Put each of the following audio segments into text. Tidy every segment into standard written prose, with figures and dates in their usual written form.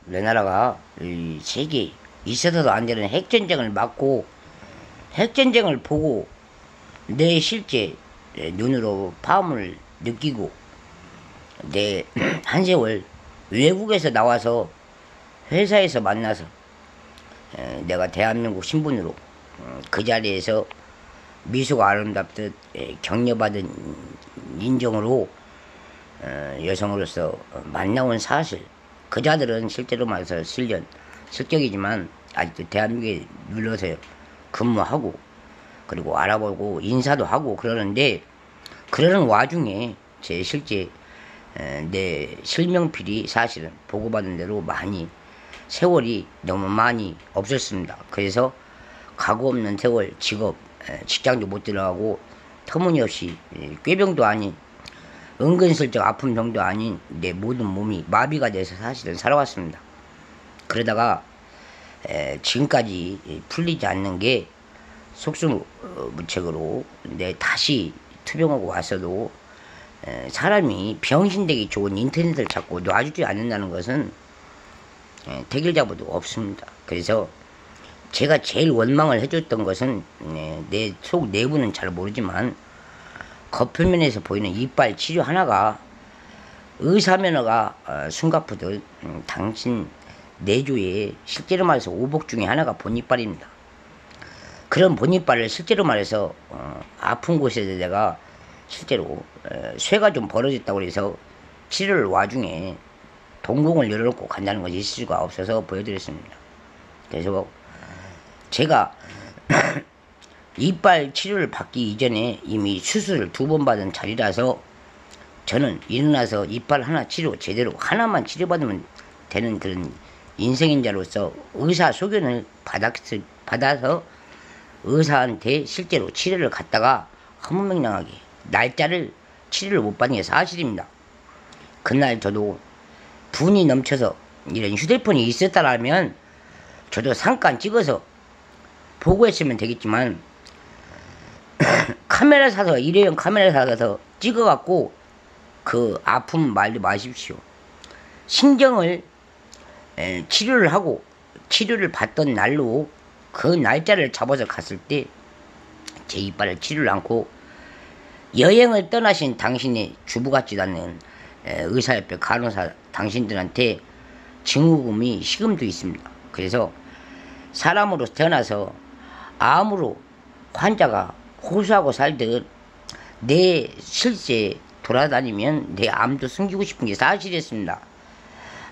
내 나라가 이 세계 있어서도 안 되는 핵전쟁을 막고 핵전쟁을 보고 내 실제 눈으로 파음을 느끼고 내 한 세월 외국에서 나와서 회사에서 만나서 내가 대한민국 신분으로 그 자리에서 미소가 아름답듯 격려받은 인정으로 여성으로서 만나온 사실, 그 자들은 실제로 말해서 실격이지만 아직도 대한민국에 눌러서 근무하고 그리고 알아보고 인사도 하고 그러는데, 그러는 와중에 제 실제 내 실명필이 사실은 보고받은 대로 많이 세월이 너무 많이 없었습니다. 그래서 각오 없는 세월, 직장도 못 들어가고 터무니없이 꾀병도 아닌 은근슬쩍 아픈 병도 아닌 내 모든 몸이 마비가 돼서 사실은 살아왔습니다. 그러다가 지금까지 풀리지 않는 게 속수무책으로 내 다시 투병하고 왔어도 사람이 병신되기 좋은 인터넷을 찾고 놔주지 않는다는 것은 태길자보도 없습니다. 그래서 제가 제일 원망을 해줬던 것은 내 속 내부는 잘 모르지만 겉표면에서 보이는 이빨 치료 하나가 의사면허가 숨가쁘듯 당신 내조에 실제로 말해서 오복 중에 하나가 본이빨입니다. 그런 본이빨을 실제로 말해서 아픈 곳에서 내가 실제로 쇠가 좀 벌어졌다고 해서 치료를 와중에 동공을 열어놓고 간다는 것이 있을 수가 없어서 보여드렸습니다. 그래서 제가 이빨 치료를 받기 이전에 이미 수술을 2번 받은 자리라서 저는 일어나서 이빨 하나 치료 제대로 하나만 치료받으면 되는 그런 인생인자로서 의사 소견을 받아서 의사한테 실제로 치료를 갔다가 허무맹랑하게 날짜를 치료를 못 받는 게 사실입니다. 그날 저도 분이 넘쳐서 이런 휴대폰이 있었다라면 저도 잠깐 찍어서 보고했으면 되겠지만 카메라 사서 일회용 카메라 사서 찍어갖고 그 아픔 말지 마십시오. 신경을 치료를 하고 치료를 받던 날로 그 날짜를 잡아서 갔을 때 제 이빨을 치료를 않고 여행을 떠나신 당신의 주부 같지도 않는 의사협회 간호사 당신들한테 증후금이 시금도 있습니다. 그래서 사람으로 태어나서 암으로 환자가 호소하고 살듯 내 실제 돌아다니면 내 암도 숨기고 싶은 게 사실이었습니다.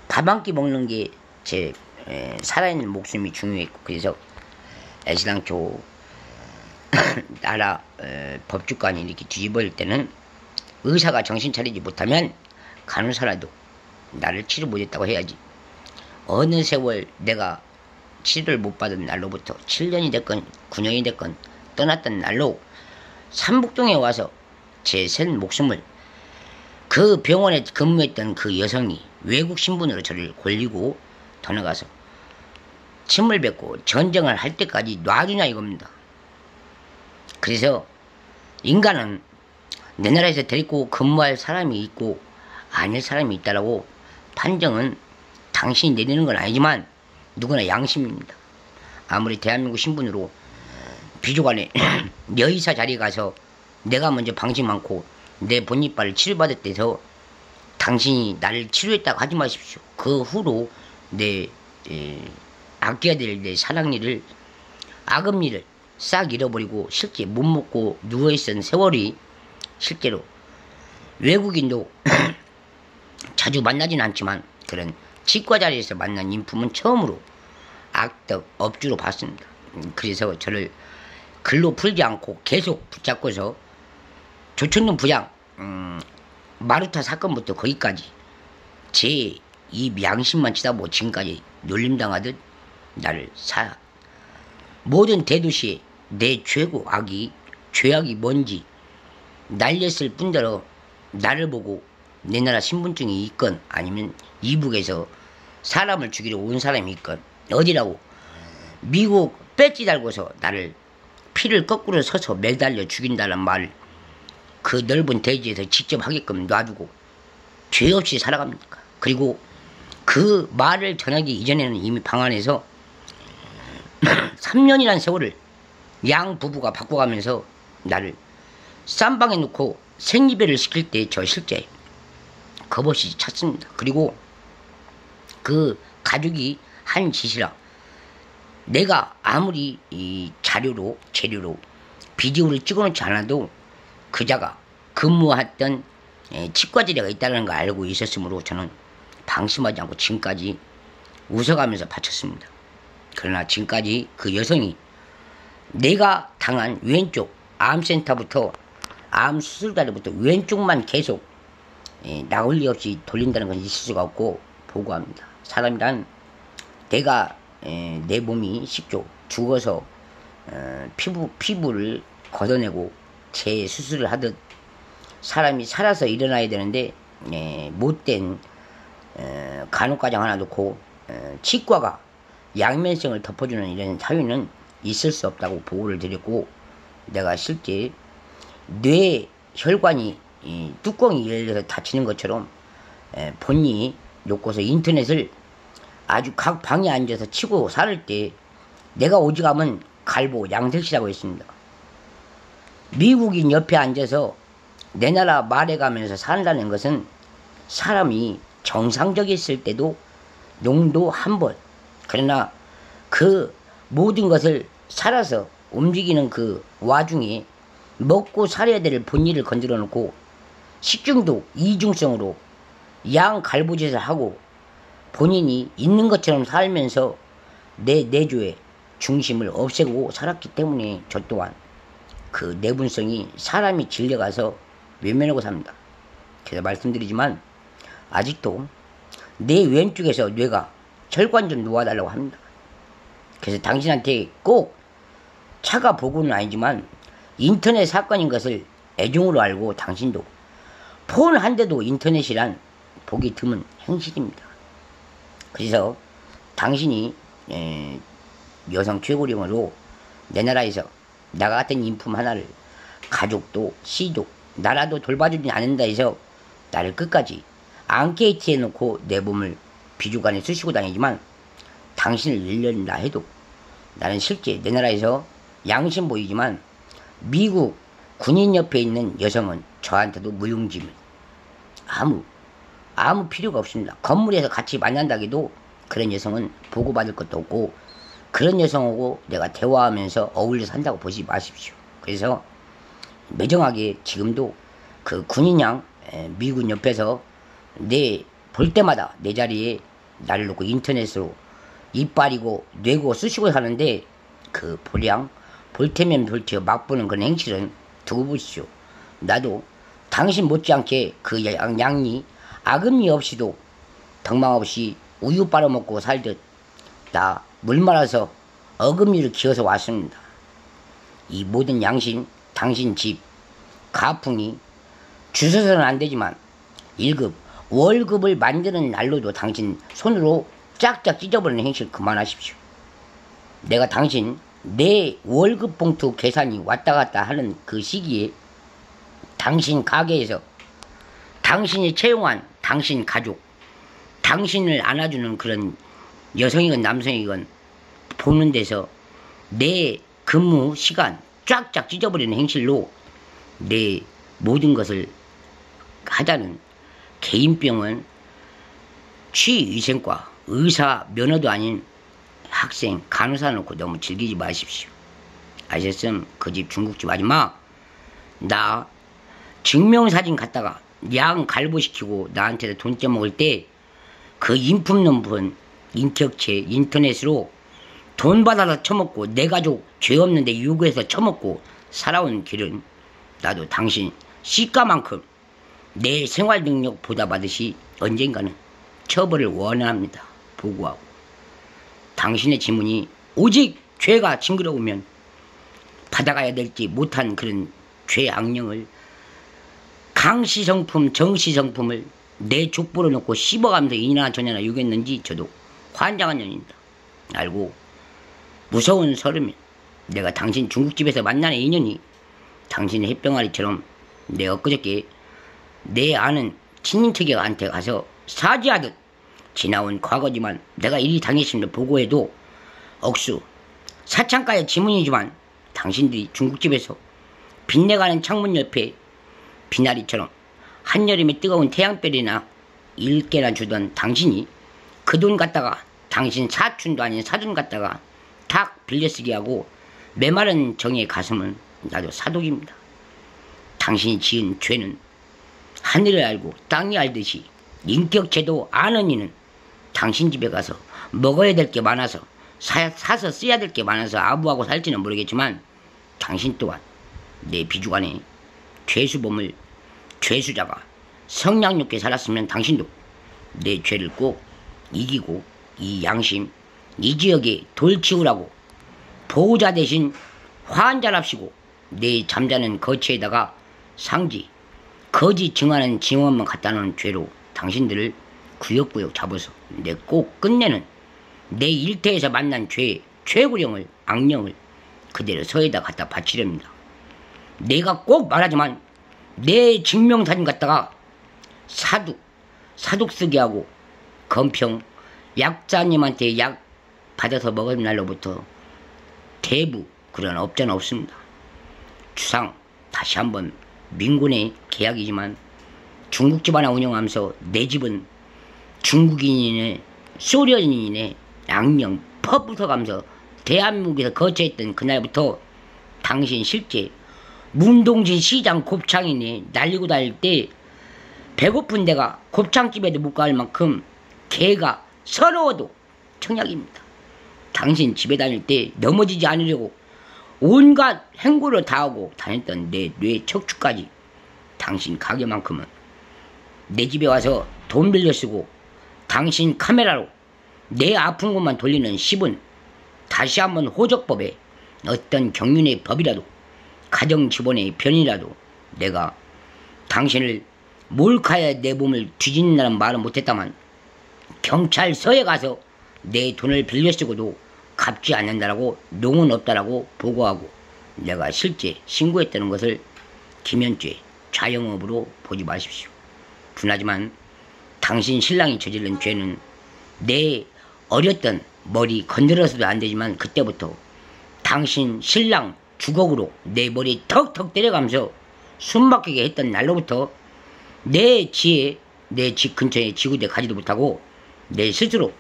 밥 한 끼 먹는 게 제 살아있는 목숨이 중요했고, 그래서 애시당초 나라 법주관이 이렇게 뒤집어질 때는 의사가 정신 차리지 못하면 간호사라도 나를 치료 못했다고 해야지. 어느 세월 내가 치료를 못 받은 날로부터 7년이 됐건 9년이 됐건 떠났던 날로 삼북동에 와서 제 센 목숨을 그 병원에 근무했던 그 여성이 외국 신분으로 저를 골리고 떠나가서 침을 뱉고 전쟁을 할 때까지 놔주냐 이겁니다. 그래서 인간은 내 나라에서 데리고 근무할 사람이 있고 아닐 사람이 있다라고 판정은 당신이 내리는 건 아니지만 누구나 양심입니다. 아무리 대한민국 신분으로 비조간에 여의사 자리에 가서 내가 먼저 방식 많고 내 본이빨을 치료받았대서 당신이 나를 치료했다고 하지 마십시오. 그 후로 내 아껴야 될 내 사랑니를 악음니를 싹 잃어버리고 실제 못 먹고 누워있던 세월이 실제로 외국인도 자주 만나진 않지만 그런 치과 자리에서 만난 인품은 처음으로 악덕 업주로 봤습니다. 그래서 저를 글로 풀지 않고 계속 붙잡고서 조천동 부장 마루타 사건부터 거기까지 제 입 양심만 치다보고 지금까지 놀림당하듯 나를 모든 대도시에 내 죄악이 뭔지 날렸을 뿐더러 나를 보고 내 나라 신분증이 있건 아니면 이북에서 사람을 죽이러 온 사람이 있건 어디라고 미국 배지 달고서 나를 피를 거꾸로 서서 매달려 죽인다는 말을 그 넓은 대지에서 직접 하게끔 놔두고 죄 없이 살아갑니까? 그리고 그 말을 전하기 이전에는 이미 방 안에서 3년이란 세월을 양 부부가 바꿔가면서 나를 쌈방에 놓고 생리배를 시킬 때 저 실제 겁없이 찼습니다. 그리고 그 가족이 한 짓이라 내가 아무리 이 재료로 비디오를 찍어놓지 않아도 그자가 근무했던 치과지대가 있다는 걸 알고 있었으므로 저는 방심하지 않고 지금까지 웃어가면서 바쳤습니다. 그러나 지금까지 그 여성이 내가 당한 왼쪽 암센터부터 암 수술다리부터 왼쪽만 계속 나홀리 없이 돌린다는 건 있을 수가 없고 보고합니다. 사람이란 내가 내 몸이 10조 죽어서 피부를 걷어내고 재수술을 하듯 사람이 살아서 일어나야 되는데 못된 간혹가정 하나 놓고 치과가 양면성을 덮어주는 이런 사유는 있을 수 없다고 보고를 드렸고, 내가 실제 뇌 혈관이 뚜껑이 열려서 다치는 것처럼 본인이 놓고서 인터넷을 아주 각 방에 앉아서 치고 살을 때 내가 오직하면 갈보 양색시라고 했습니다. 미국인 옆에 앉아서 내 나라 말해가면서 산다는 것은 사람이 정상적이었을 때도 농도 한 번, 그러나 그 모든 것을 살아서 움직이는 그 와중에 먹고 살아야 될 본일을 건드려 놓고 식중독 이중성으로 양 갈보짓을 하고 본인이 있는 것처럼 살면서 내 내조의 중심을 없애고 살았기 때문에 저 또한 그 내분성이 사람이 질려가서 외면하고 삽니다. 그래서 말씀드리지만 아직도 내 왼쪽에서 뇌가 혈관 좀 놓아달라고 합니다. 그래서 당신한테 꼭 차가 보고는 아니지만 인터넷 사건인 것을 애종으로 알고 당신도 폰 한 대도 인터넷이란 보기 드문 행실입니다. 그래서 당신이 여성 최고령으로 내 나라에서 나 같은 인품 하나를 가족도 시도 나라도 돌봐주지 않는다 해서 나를 끝까지 앙케이트에 놓고 내 몸을 비주관에 쑤시고 다니지만 당신을 일련다 해도 나는 실제 내 나라에서 양심 보이지만 미국 군인 옆에 있는 여성은 저한테도 무용지물 아무 필요가 없습니다. 건물에서 같이 만난다기도 그런 여성은 보고받을 것도 없고 그런 여성하고 내가 대화하면서 어울려 산다고 보지 마십시오. 그래서 매정하게 지금도 그 군인양 미군 옆에서 볼 때마다 내 자리에 나를 놓고 인터넷으로 이빨이고 뇌고 쑤시고 사는데 그 보량 볼 테면 볼테요 막 보는 그런 행실은 두고 보시오. 나도 당신 못지않게 그 양이 아금니 없이도 덕망 없이 우유 빨아먹고 살듯 나 물 말아서 어금니를 기어서 왔습니다. 이 모든 양심 당신 집 가풍이 주셔서는 안 되지만 1급 월급을 만드는 날로도 당신 손으로 짝짝 찢어버리는 행실 그만하십시오. 내가 당신 내 월급 봉투 계산이 왔다 갔다 하는 그 시기에 당신 가게에서 당신이 채용한 당신 가족, 당신을 안아주는 그런 여성이건 남성이건 보는 데서 내 근무 시간 쫙쫙 찢어버리는 행실로 내 모든 것을 하자는 개인병은 취위생과 의사 면허도 아닌 학생 간호사 놓고 너무 즐기지 마십시오. 아셨음? 그 집 중국집 아줌마 나 증명사진 갖다가 양 갈보시키고 나한테 돈 떼먹을 때 그 인품놈분 인격체 인터넷으로 돈 받아서 처먹고 내 가족 죄 없는데 유구해서 처먹고 살아온 길은 나도 당신 시가만큼 내 생활 능력 보답하듯이 언젠가는 처벌을 원합니다. 보고하고 당신의 지문이 오직 죄가 징그러우면 받아가야 될지 못한 그런 죄 악령을 강시성품 정시성품을 내 족보로 놓고 씹어가면서 이나 저냐나 유겠는지 저도 환장한 년입니다. 알고 무서운 서름이 내가 당신 중국집에서 만나는 인연이 당신의 햇병아리처럼 내 엊그저께 내 아는 친인척한테 가서 사지하듯 지나온 과거지만 내가 이리 당했음을 보고해도 억수 사창가의 지문이지만 당신들이 중국집에서 빛내가는 창문 옆에 비나리처럼 한여름의 뜨거운 태양별이나 일개나 주던 당신이 그 돈 갖다가 당신 사촌도 아닌 사돈 갖다가 탁 빌려쓰게 하고 메마른 정의 가슴은 나도 사독입니다. 당신이 지은 죄는 하늘을 알고 땅이 알듯이 인격체도 아는 이는 당신 집에 가서 먹어야 될 게 많아서 사서 써야 될 게 많아서 아부하고 살지는 모르겠지만 당신 또한 내 비주간에 죄수범을 죄수자가 성량롭게 살았으면 당신도 내 죄를 꼭 이기고 이 양심 이 지역에 돌치우라고 보호자 대신 환자랍시고 내 잠자는 거처에다가 상지 거짓 증하는 증언만 갖다 놓은 죄로 당신들을 구역구역 잡아서 내 꼭 끝내는 내 일터에서 만난 최고령을 악령을 그대로 서에다 갖다 바치렵니다. 내가 꼭 말하지만 내 증명사진 갖다가 사둑 쓰게 하고 건평 약자님한테 약 받아서 먹은 날로부터 대부 그런 업자는 없습니다. 주상 다시 한번 민군의 계약이지만 중국집 하나 운영하면서 내 집은 중국인이네 소련인이네 양령 퍼부숴가면서 대한민국에서 거처했던 그날부터 당신 실제 문동진 시장 곱창이네 날리고 다닐 때 배고픈 데가 곱창집에도 못 갈 만큼 개가 서러워도 청약입니다. 당신 집에 다닐 때 넘어지지 않으려고 온갖 행구를 다하고 다녔던 내 뇌 척추까지 당신 가게만큼은 내 집에 와서 돈 빌려 쓰고 당신 카메라로 내 아픈 곳만 돌리는 10은 다시 한번 호적법에 어떤 경륜의 법이라도 가정집원의 변이라도 내가 당신을 몰카에 내 몸을 뒤진다는 말은 못했다만 경찰서에 가서 내 돈을 빌려 쓰고도 갚지 않는다라고 농은 없다라고 보고하고 내가 실제 신고했다는 것을 김현죄 좌영업으로 보지 마십시오. 분하지만 당신 신랑이 저지른 죄는 내 어렸던 머리 건드려서도 안 되지만 그때부터 당신 신랑 주걱으로 내 머리 턱턱 때려가면서 숨막히게 했던 날로부터 내 지에 내 집 근처에 지구대 가지도 못하고 내 스스로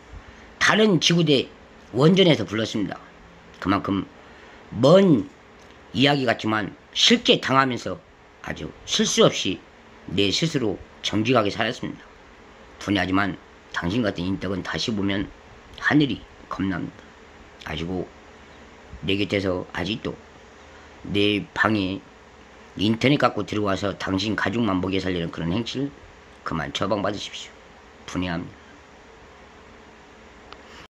다른 지구대 원전에서 불렀습니다. 그만큼 먼 이야기 같지만 실제 당하면서 아주 실수 없이 내 스스로 정직하게 살았습니다. 분하지만 당신 같은 인덕은 다시 보면 하늘이 겁납니다. 아시고 내 곁에서 아직도 내 방에 인터넷 갖고 들어와서 당신 가족만 먹여 살리는 그런 행실 그만 처방받으십시오. 분해합니다.